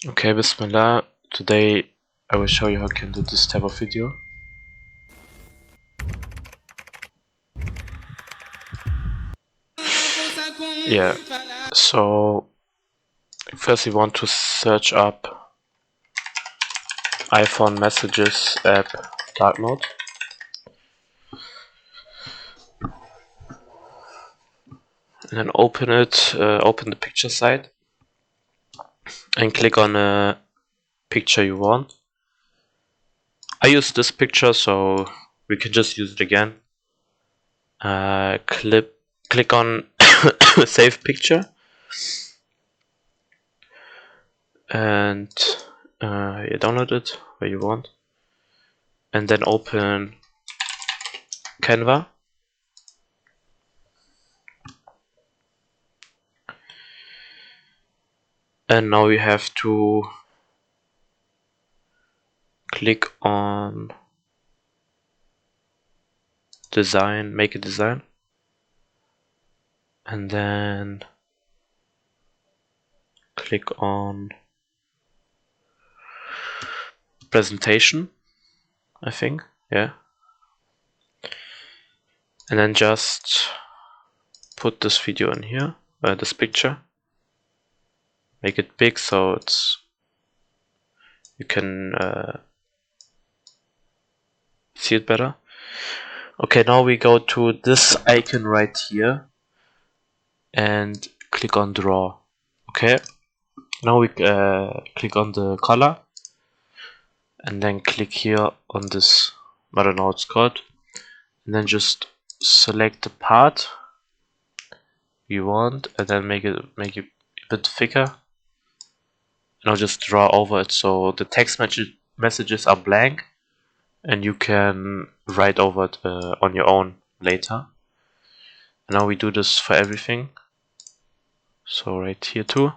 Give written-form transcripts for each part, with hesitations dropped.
Okay, Bismillah. Today I will show you how you can do this type of video. Yeah, so first you want to search up iPhone Messages app dark mode. And then open it, open the picture site and click on a picture you want. I use this picture, so we can just use it again. Click on save picture and you download it where you want, and then open Canva. And now you have to click on design, make a design, and then click on presentation, I think, yeah. And then just put this video in here, this picture. Make it big so it's you can see it better. Okay, now we go to this icon right here and click on draw. Okay, now we click on the color and then click here on this, I don't know what it's called, and then just select the part you want and then make it a bit thicker. And I'll just draw over it so the text messages are blank and you can write over it on your own later. And now we do this for everything, so right here too.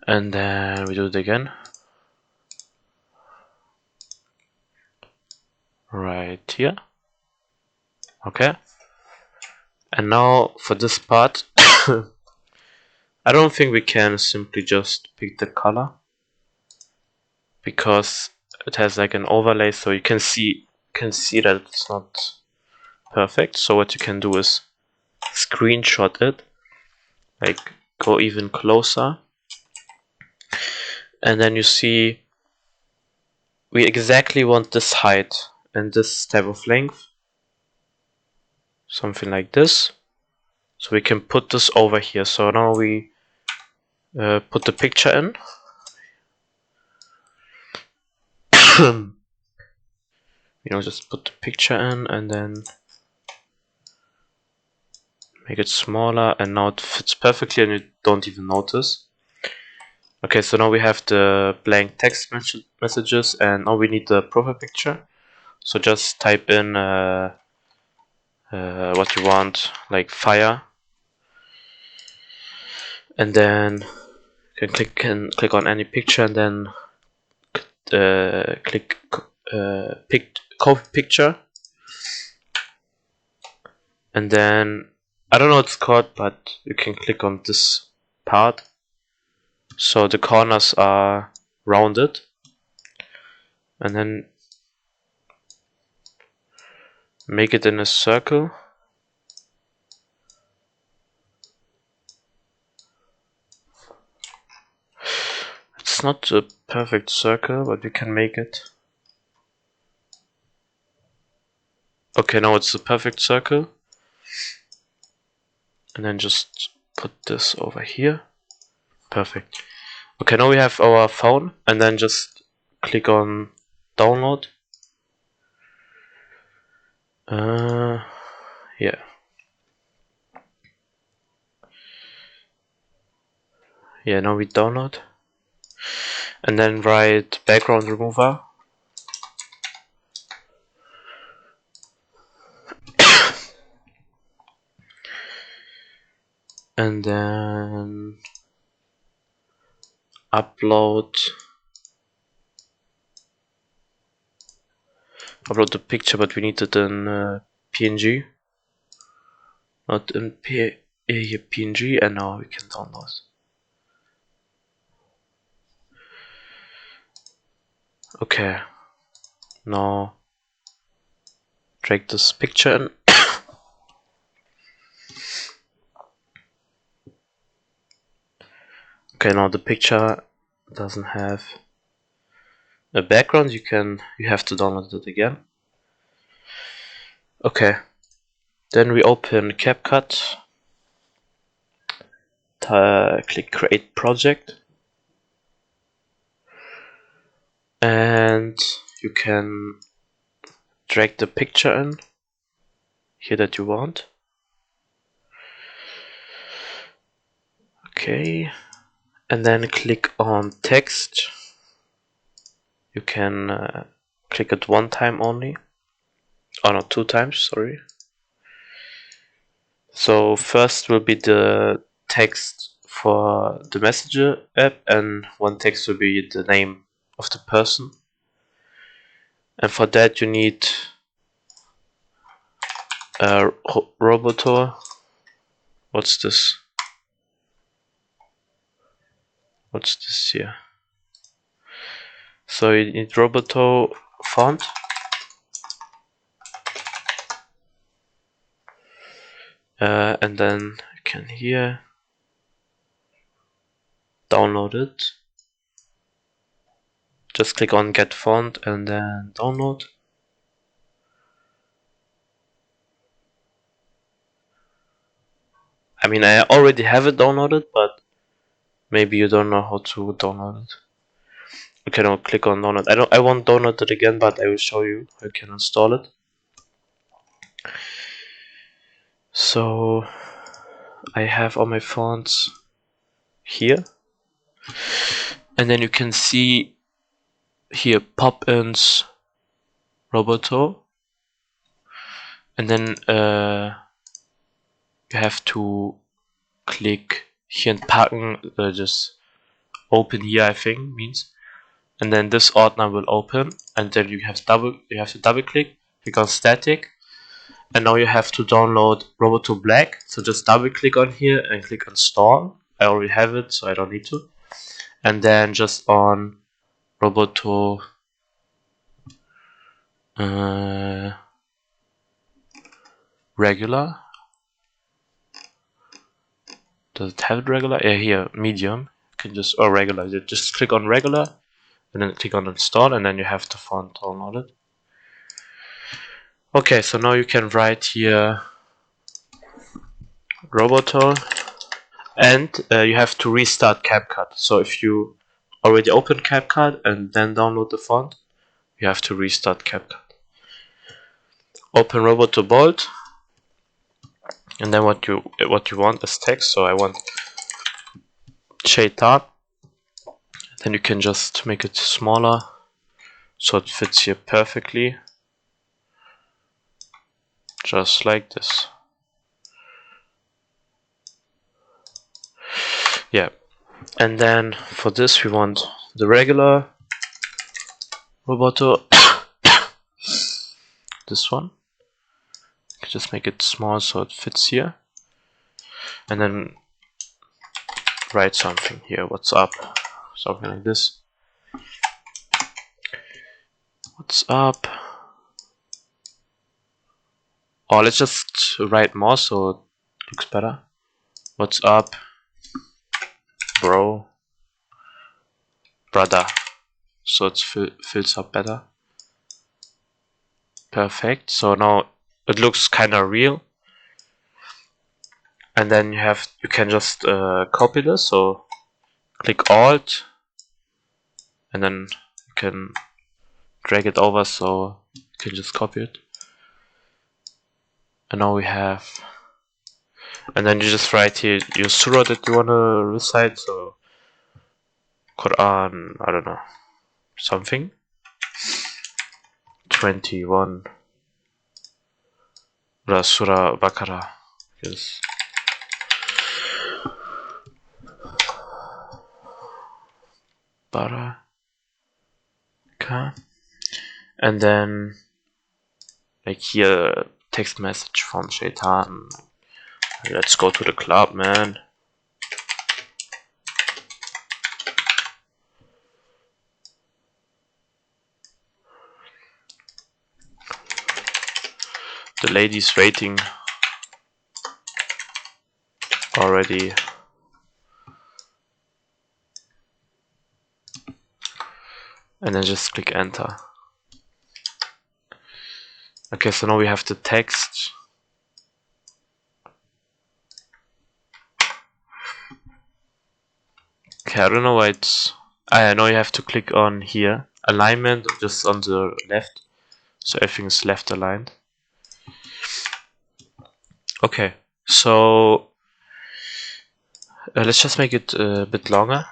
And then we do it again right here. Okay, and now for this part I don't think we can simply just pick the color, because it has like an overlay, so you can see that it's not perfect. So what you can do is screenshot it, like go even closer, and then you see we exactly want this height and this type of length, something like this. So we can put this over here. So now we put the picture in. Just put the picture in and then make it smaller, and now it fits perfectly and you don't even notice. Okay, so now we have the blank text messages, and now we need the profile picture. So just type in what you want, like fire, and then you can click on any picture and then click copy picture, and then I don't know what it's called, but you can click on this part so the corners are rounded, and then make it in a circle. It's not a perfect circle, but we can make it. Okay, now it's a perfect circle. And then just put this over here. Perfect. Okay, now we have our phone, and then just click on download. Yeah. Yeah, now we download. And then write background remover. And then upload the picture, but we need it in PNG, not in here PNG, and now we can download. Okay, now drag this picture in. Okay, now the picture doesn't have a background. You have to download it again. Okay, then we open CapCut, click create project, and you can drag the picture in here that you want. Okay, and then click on text. You can click it one time only. Oh no, 2 times, sorry. So first will be the text for the Messenger app, and one text will be the name of the person. And for that you need a Robotor. What's this? What's this here? So you need Roboto font. And then you can here download it. Just click on get font and then download. I mean, I already have it downloaded, but maybe you don't know how to download it. Okay, now click on download. I won't download it again, but I will show you how you can install it. So I have all my fonts here, and then you can see here pop-ins Roboto, and then you have to click here and packen, just open here, I think means, and then this ordner will open, and then you have to double click on static, and now you have to download Roboto Black. So just double click on here and click install. I already have it, so I don't need to. And then just on Roboto regular. Does it have it regular? Yeah, here medium. You can just regular. You just click on regular and then click on install, and then you have the font downloaded. Okay, so now you can write here Roboto, and you have to restart CapCut. So if you already opened CapCut and then download the font, you have to restart CapCut. Open Roboto Bold, and then what you want is text. So I want shade dark. Then you can just make it smaller so it fits here perfectly, just like this. Yeah, and then for this we want the regular Roboto, this one. Just make it small so it fits here, and then write something here. What's up? Something like this. What's up? Or let's just write more so it looks better. What's up, bro? Brother. So it fills up better. Perfect. So now it looks kind of real. And then you can just copy this. So click Alt, and then you can drag it over so you can just copy it. And now we have, and then you just write here your surah that you want to recite. So Quran, I don't know, something 21, Surah Baqarah. Yes. Baraka. And then like here text message from Shaitan, Let's go to the club, man. The lady's waiting already. And then just click enter. Okay, so now we have the text. Okay, I don't know why it's... I know you have to click on here. Alignment, just on the left. So everything is left aligned. Okay, so let's just make it a bit longer.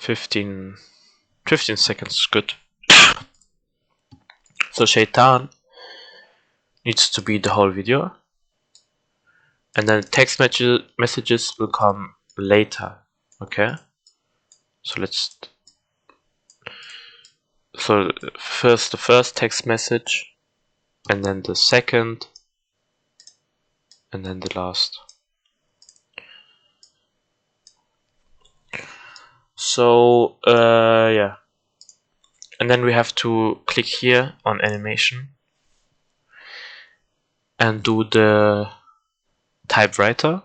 15 seconds is good. So Shaitan needs to be the whole video. And then text messages will come later. Okay? So let's... So first the first text message, and then the second, and then the last. So yeah, and then we have to click here on animation and do the typewriter,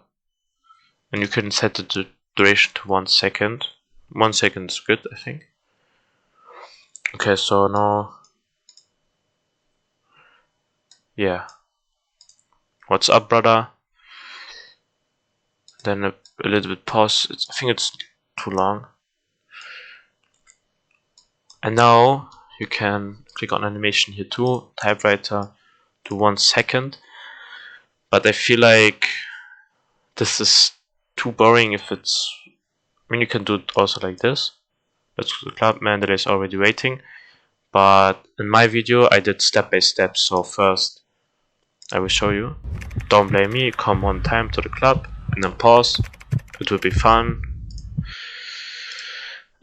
and you can set the duration to 1 second. 1 second is good, I think. Okay, so now, yeah, what's up, brother? Then a little bit pause. I think it's too long. And now you can click on animation here too, typewriter to 1 second. But I feel like this is too boring if it's... I mean, you can do it also like this. Let's go to the club, Mandela is already waiting. But in my video I did step by step, so first I will show you. Don't blame me, come one time to the club and then pause. It will be fun.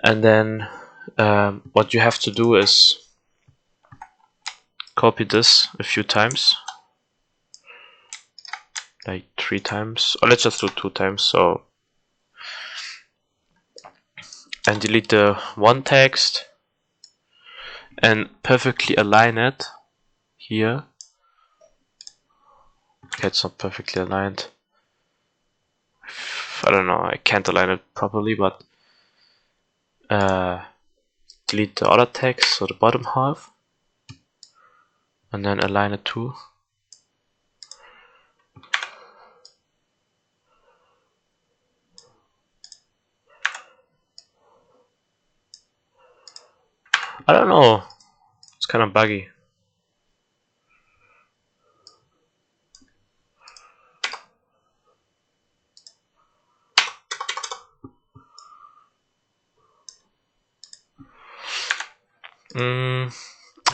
And then what you have to do is copy this a few times, like 3 times, or let's just do 2 times. So, and delete the one text and perfectly align it here. Okay, it's not perfectly aligned. I don't know, I can't align it properly, but delete the other text, so the bottom half, and then align it too. I don't know, it's kind of buggy.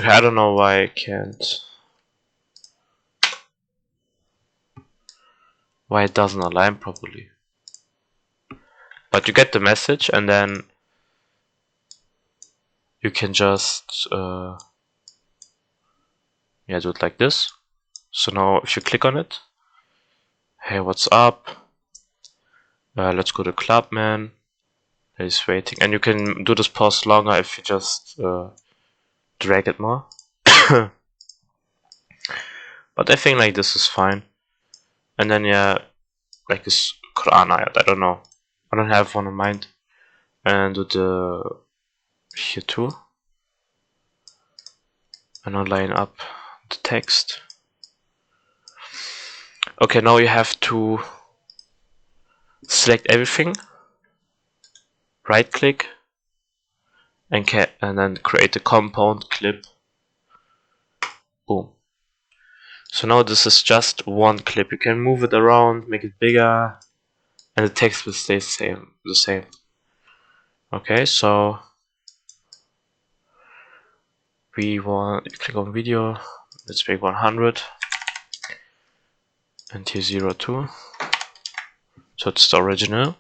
I don't know why I can't. Why it doesn't align properly. But you get the message, and then you can just yeah, do it like this. So now if you click on it, hey, what's up? Let's go to club, man. He's waiting, and you can do this pause longer if you just drag it more. But I think like this is fine. And then yeah, like this Quran ayat, I don't know. I don't have one in mind. And do the here too. And now line up the text. Okay, now you have to select everything, right click, and then create a compound clip. Boom. So now this is just one clip. You can move it around, make it bigger, and the text will stay the same. Okay, so you click on video, let's make 100, and here 02. So it's the original.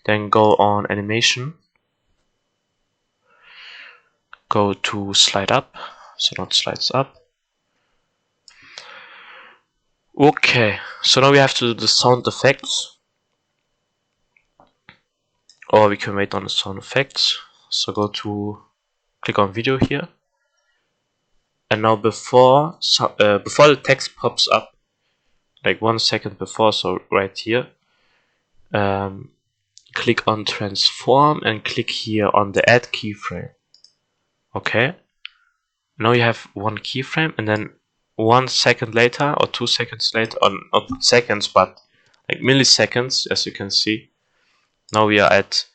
Then go on animation, go to slide up, so not slides up, Okay, so now we have to do the sound effects, or we can wait on the sound effects. So go to, click on video here, and now before the text pops up, like 1 second before, so right here, click on transform and click here on the add keyframe. Okay, now you have one keyframe, and then 1 second later or 2 seconds later, or not seconds but like milliseconds, as you can see, now we are at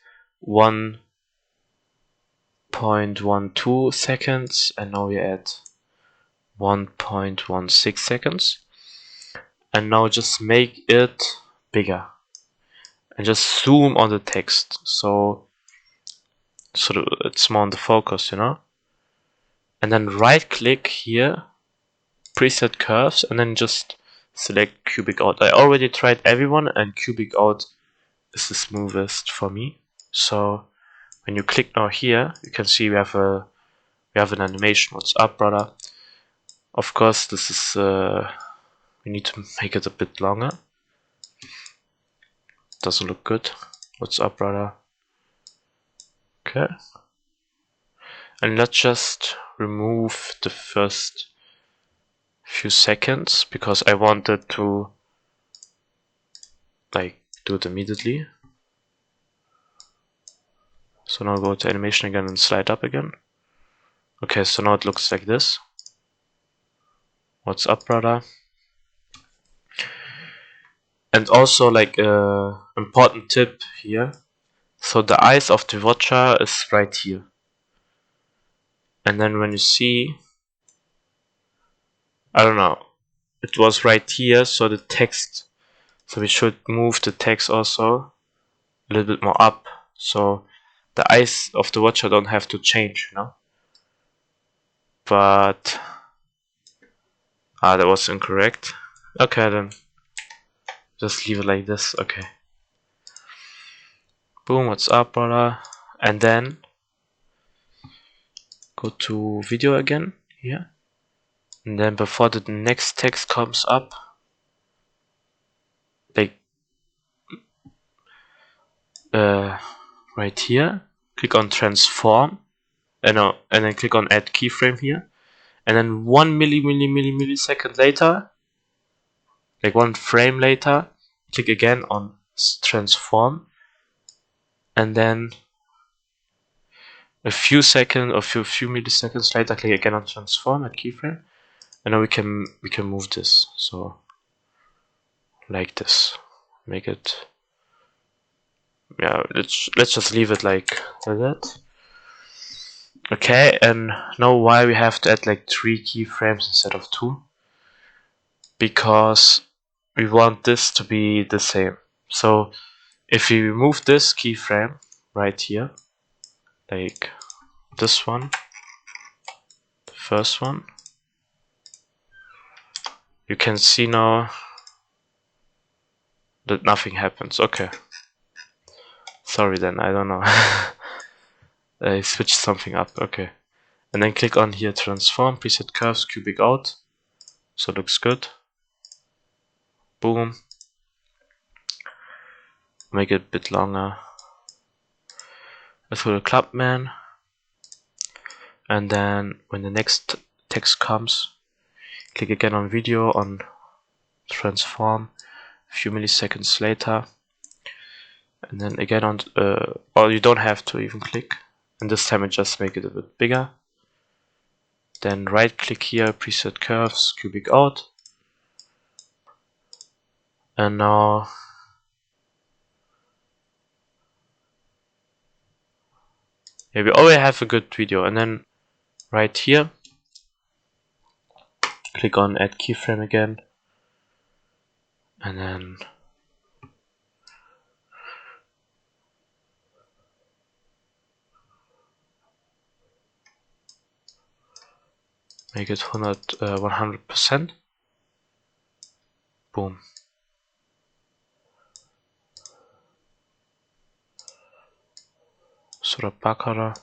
1.12 seconds, and now we are at 1.16 seconds. And now just make it bigger and just zoom on the text, so it's more on the focus, you know. And then right click here, preset curves, and then just select cubic out. I already tried everyone, and cubic out is the smoothest for me. So when you click now here, you can see we have an animation. What's up, brother? Of course, this is we need to make it a bit longer. Doesn't look good. What's up, brother? Okay. And let's just remove the first few seconds because I wanted to like do it immediately. So now go to animation again and slide up again. Okay, so now it looks like this. What's up, brother? And also, like, important tip here. So the eyes of the watcher is right here. And then when you see, I don't know, it was right here, so the text, so we should move the text also a little bit more up, so the eyes of the watcher don't have to change, you know. But that was incorrect. Okay, then just leave it like this. Okay, boom, what's up, brother? And then go to video again here, and then before the next text comes up, like right here, click on transform, and then click on add keyframe here, and then 1 millisecond later, like 1 frame later, click again on transform, and then a few seconds or few milliseconds later, click again on transform at keyframe, and now we can move this, so like this, make it, yeah, let's just leave it like that. Okay, and now why we have to add like 3 keyframes instead of 2? Because we want this to be the same. So if we remove this keyframe right here, like this one, the first one, you can see now that nothing happens. Okay, sorry then, I don't know. I switched something up. Okay, and then click on here, transform, preset curves, cubic out, so it looks good. Boom, make it a bit longer. Let's go to Clubman, and then when the next text comes, click again on video, on transform, a few milliseconds later, and then again on, or you don't have to even click, and this time I just make it a bit bigger. Then right click here, preset curves, cubic out, and now yeah, we already have a good video. And then right here, click on add keyframe again, and then make it 100%. Boom. Surah Baqarah.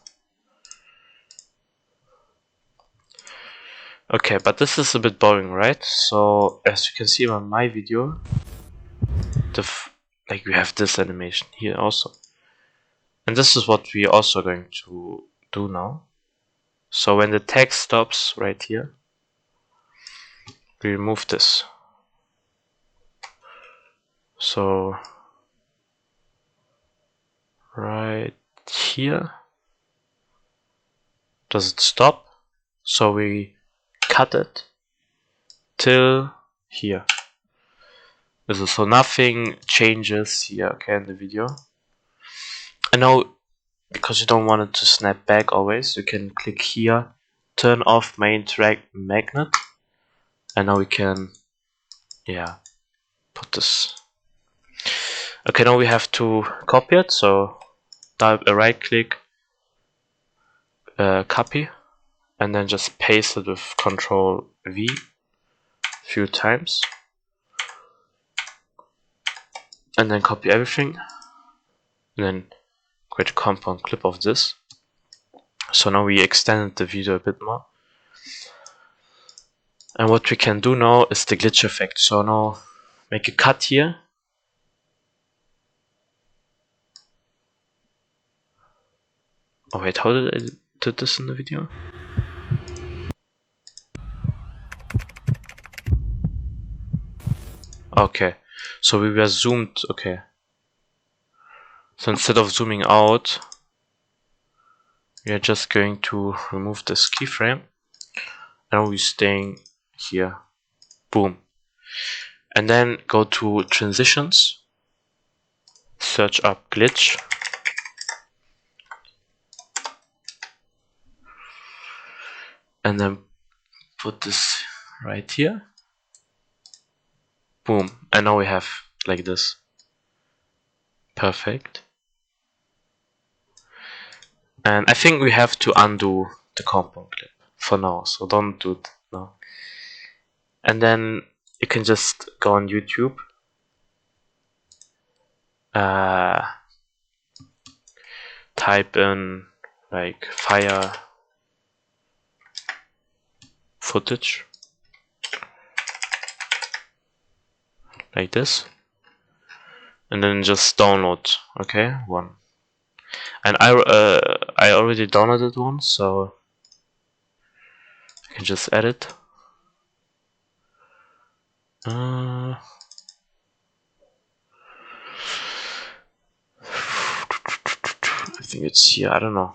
Okay, but this is a bit boring, right? So as you can see on my video, like we have this animation here also, and this is what we also going to do now. So when the text stops right here, we remove this. So right here, does it stop? So we cut it till here. So nothing changes here, okay, in the video. And now, because you don't want it to snap back always, you can click here, turn off main track magnet, and now we can, yeah, put this. Okay, now we have to copy it, so type a right click, copy, and then just paste it with Control V a few times, and then copy everything, and then create a compound clip of this. So now we extended the video a bit more. And what we can do now is the glitch effect. So now make a cut here. Oh wait, how did I do this in the video? Okay, so we were zoomed, okay. So instead of zooming out, we are just going to remove this keyframe. Now we're staying here. Boom. And then go to transitions, search up glitch. And then put this right here. Boom. And now we have like this. Perfect. And I think we have to undo the compound clip for now, so don't do it now. And then you can just go on YouTube, type in like fire footage, like this, and then just download. Okay, one. And I already downloaded one, so I can just edit. I think it's here. I don't know.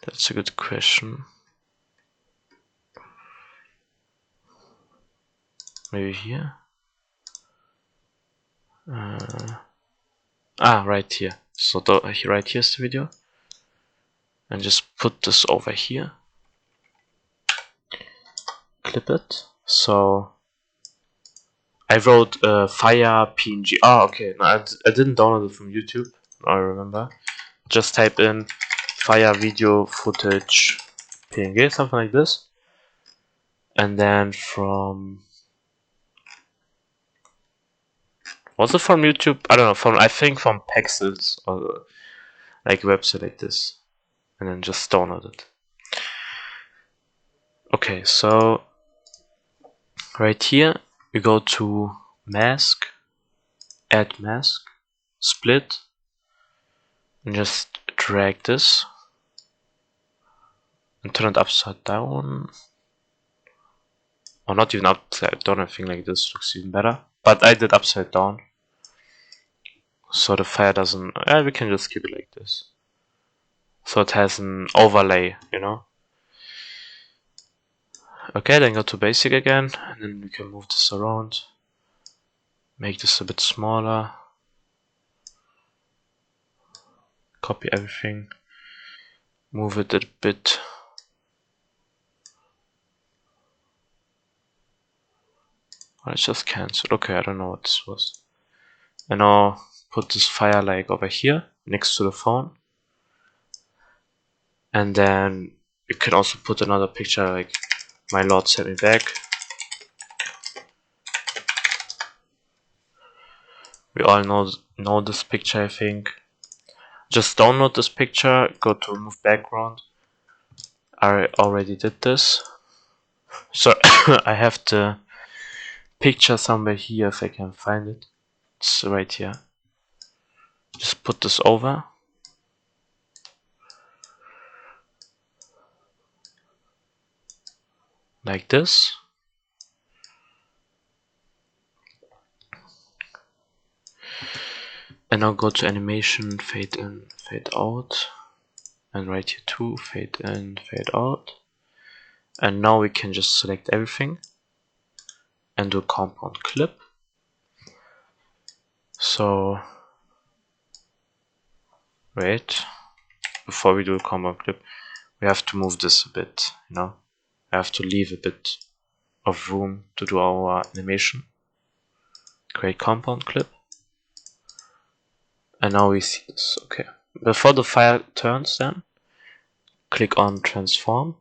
That's a good question. Maybe here. Right here. So right here's the video, and just put this over here. Clip it. So I wrote fire PNG. Oh, okay. No, I didn't download it from YouTube. I remember. Just type in fire video footage PNG, something like this, and then from, was it from YouTube? I don't know. I think from Pexels or like a website like this, and then just download it. Okay, so right here we go to mask, add mask, split, and just drag this and turn it upside down. Or not even upside down, I think like this looks even better. But I did upside down, so the fire doesn't, we can just keep it like this. So it has an overlay, you know. Okay, then go to basic again, and then we can move this around. Make this a bit smaller. Copy everything. Move it a bit. It's just cancelled. Okay, I don't know what this was. And now put this fire like over here next to the phone. And then you can also put another picture like my lord sent me back. We all know this picture, I think. just download this picture, go to remove background. I already did this, so I have the picture somewhere here if I can find it. It's right here. Just put this over. Like this. And now go to animation, fade in, fade out. And right here too, fade in, fade out. And now we can just select everything and do compound clip. So wait, before we do a compound clip, we have to move this a bit, you know. I have to leave a bit of room to do our animation. Create compound clip. And now we see this. Okay. Before the file turns then, click on transform.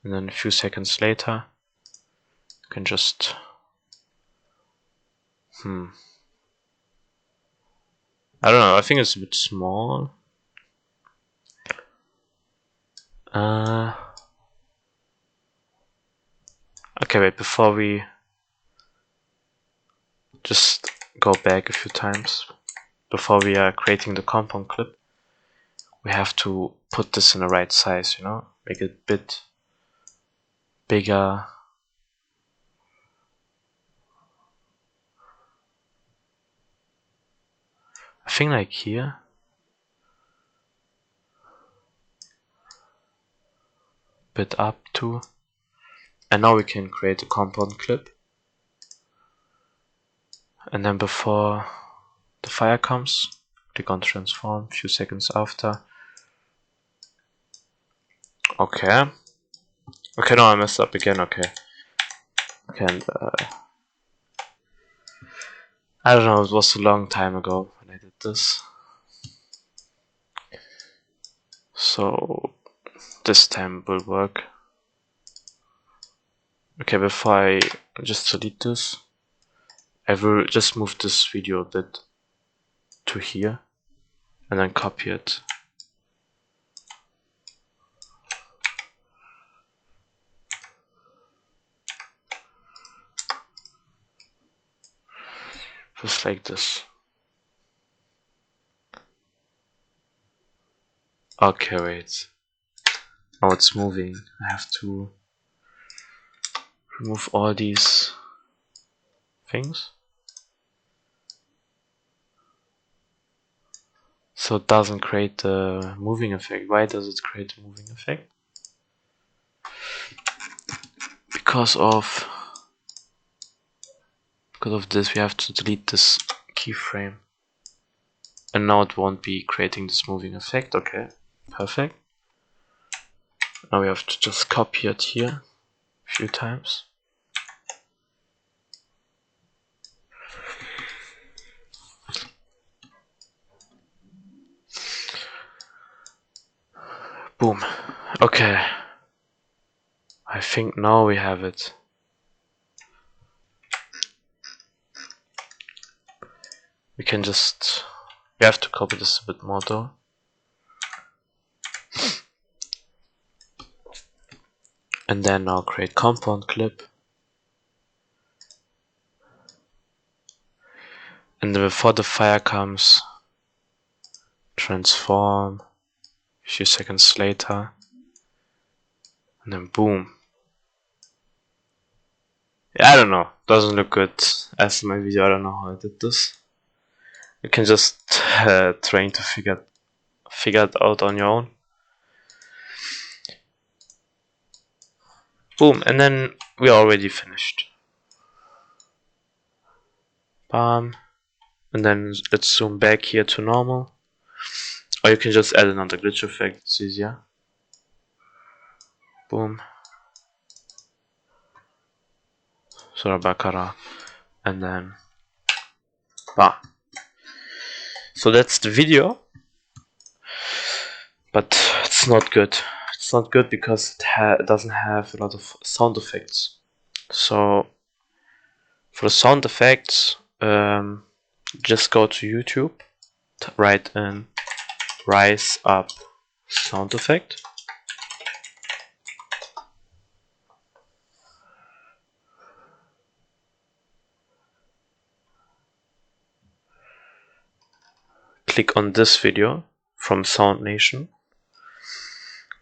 And then a few seconds later, you can just I don't know, I think it's a bit small. Okay, wait, before we just go back a few times, before we are creating the compound clip, we have to put this in the right size, you know, make it a bit bigger. I think like here. Bit up too. And now we can create a compound clip. And then before the fire comes, click on transform, a few seconds after. Okay. Okay, no, I messed up again, okay. Okay, and I don't know, it was a long time ago when I did this. So this time will work. Okay, before I just delete this, I will just move this video a bit to here and then copy it. Just like this. Okay, wait. Now it's moving. I have to remove all these things. So it doesn't create the moving effect. Why does it create a moving effect? Because of this we have to delete this keyframe. And now it won't be creating this moving effect. Okay, perfect. Now we have to just copy it here a few times. Boom. Okay. I think now we have it. We can just... We have to copy this a bit more though. And then now create compound clip. And then before the fire comes, transform a few seconds later. And then boom. Yeah, I don't know. Doesn't look good as in my video. I don't know how I did this. You can just trying to figure it out on your own. Boom, and then we're already finished. Bam. And then let's zoom back here to normal. Or you can just add another glitch effect, it's easier. Boom. Surabakara. And then bam. So that's the video. But it's not good. It's not good because it doesn't have a lot of sound effects. So for the sound effects, just go to YouTube, write in rise up sound effect. Click on this video from Sound Nation.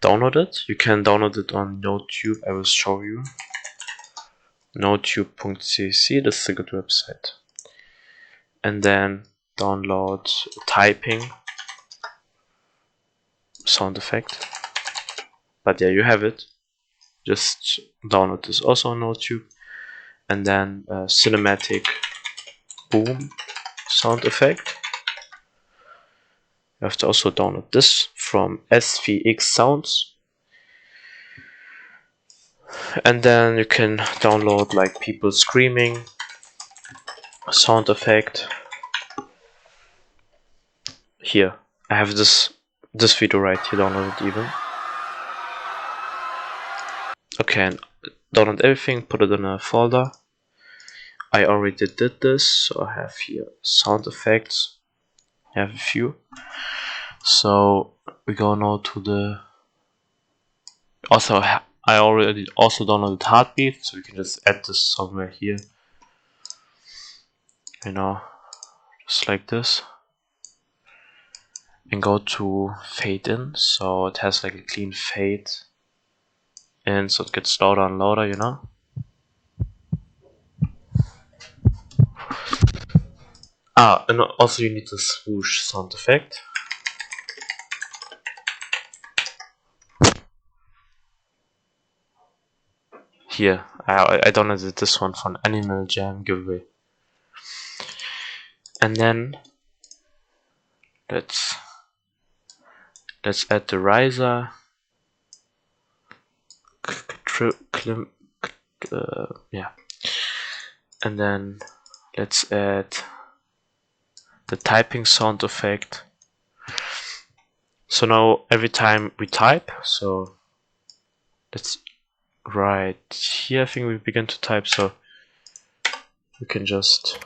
Download it. You can download it on NoTube. I will show you. notube.cc, this is a good website. And then download typing sound effect. But yeah, you have it. Just download this also on NoTube. And then cinematic boom sound effect. You have to also download this from SVX Sounds. And then you can download like people screaming sound effect. Here, I have this video right here downloaded even. Okay, and download everything, put it in a folder. I already did this, so I have here sound effects. I have a few. So we go now to the. Also, I already also downloaded heartbeat, so we can just add this somewhere here. You know, just like this. And go to fade in, so it has like a clean fade in, so it gets louder and louder, you know. And also you need the swoosh sound effect. Here, I downloaded this one from Animal Jam giveaway. And then let's add the riser. Yeah. And then let's add the typing sound effect. So now every time we type, so let's right here, I think we begin to type, so we can just,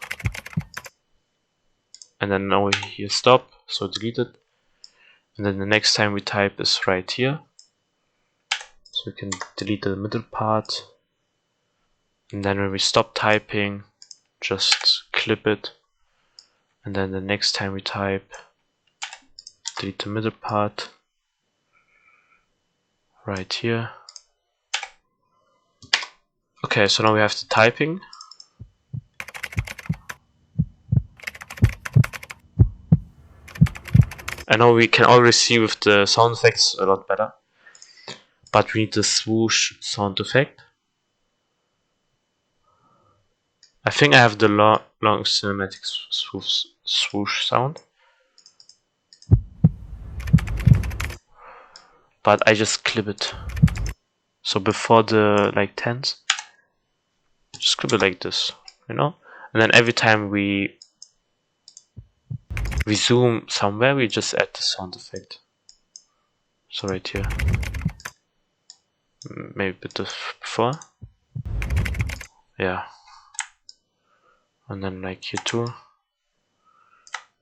and then now we here stop, so delete it. And then the next time we type is right here, so we can delete the middle part. And then when we stop typing, just clip it. And then the next time we type, delete the middle part right here. Okay, so now we have the typing. I know we can already see with the sound effects a lot better, but we need the swoosh sound effect. I think I have the long cinematic swoosh sound, but I just clip it. So before the like tens, just clip it like this, you know. And then every time we zoom somewhere, we just add the sound effect. So right here, maybe a bit before, yeah. And then like here too,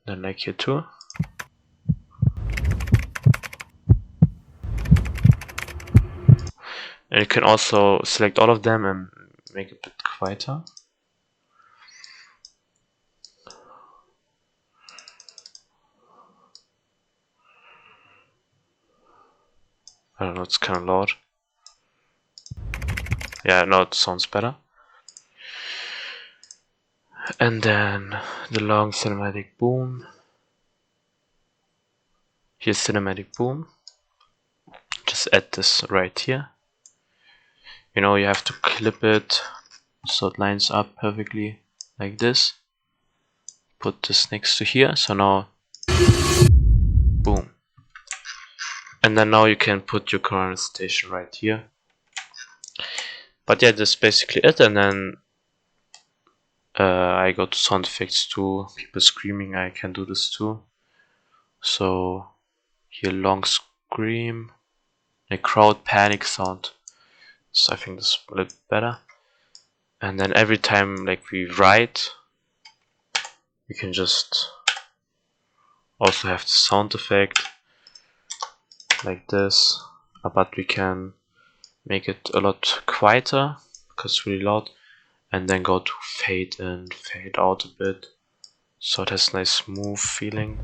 then like here too. And you can also select all of them and make it a bit quieter. I don't know, it's kind of loud. Yeah, now it sounds better. And then the long cinematic boom. Here's cinematic boom. Just add this right here. You know, you have to clip it so it lines up perfectly like this. Put this next to here, so now boom. And then now you can put your current station right here. But yeah, that's basically it. And then I go to sound effects too. People screaming, I can do this too. So here, long scream, a crowd panic sound. So I think this is a little better. And then every time like we write, we can just also have the sound effect. like this, but we can make it a lot quieter because it's really loud, and then go to fade and fade out a bit so it has a nice smooth feeling.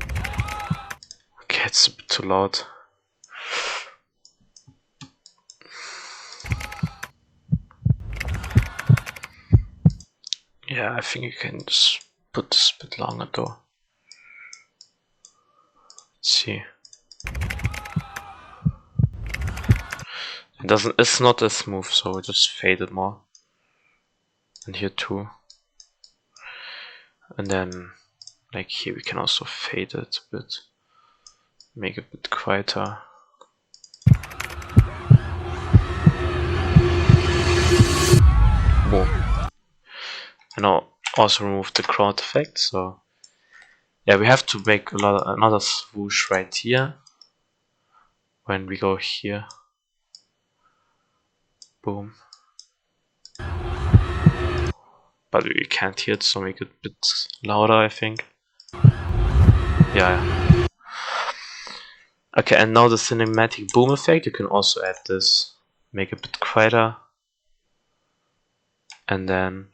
Okay, it's a bit too loud. Yeah, I think you can just put this a bit longer though. Let's see. It's not as smooth, so we just fade it more. And here too. And then like here we can also fade it a bit. Make it a bit quieter. Boom. And I'll also remove the crowd effect, so yeah, we have to make another swoosh right here when we go here. Boom. But we can't hear it, so make it a bit louder, I think. Yeah. Okay, and now the cinematic boom effect, you can also add this, make it a bit quieter. And then,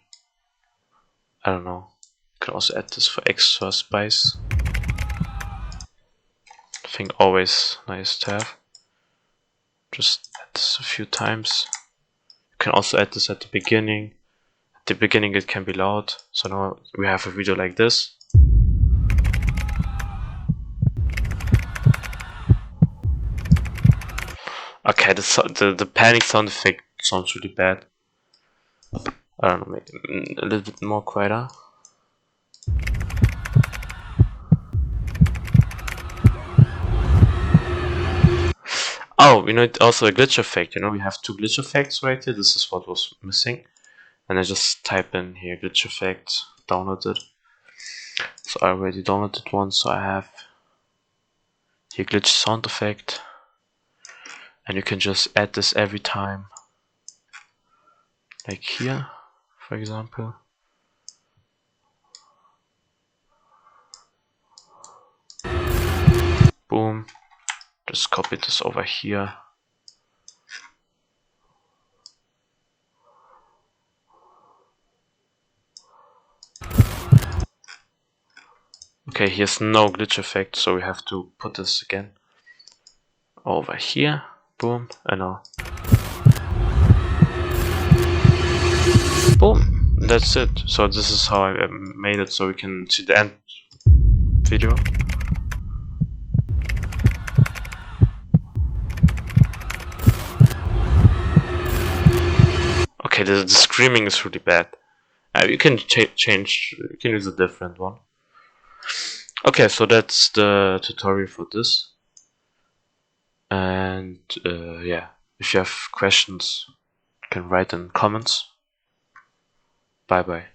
I don't know, you can also add this for extra spice. I think always nice to have. Just add this a few times. You can also add this at the beginning. At the beginning it can be loud, so now we have a video like this. Okay, the panic sound effect sounds really bad. I don't know, maybe a little bit more quieter. Oh, you know, it's also a glitch effect. You know, we have two glitch effects right here. This is what was missing. And I just type in here glitch effect, downloaded. So I already downloaded one, so I have here glitch sound effect. And you can just add this every time. Like here, for example. Boom. Just copy this over here. Okay, here's no glitch effect, so we have to put this again over here. Boom, and now. Boom, that's it. So this is how I made it, so we can see the end video. Okay, the screaming is really bad. You can change, you can use a different one. Okay, so that's the tutorial for this. And yeah, if you have questions, you can write in comments. Bye bye.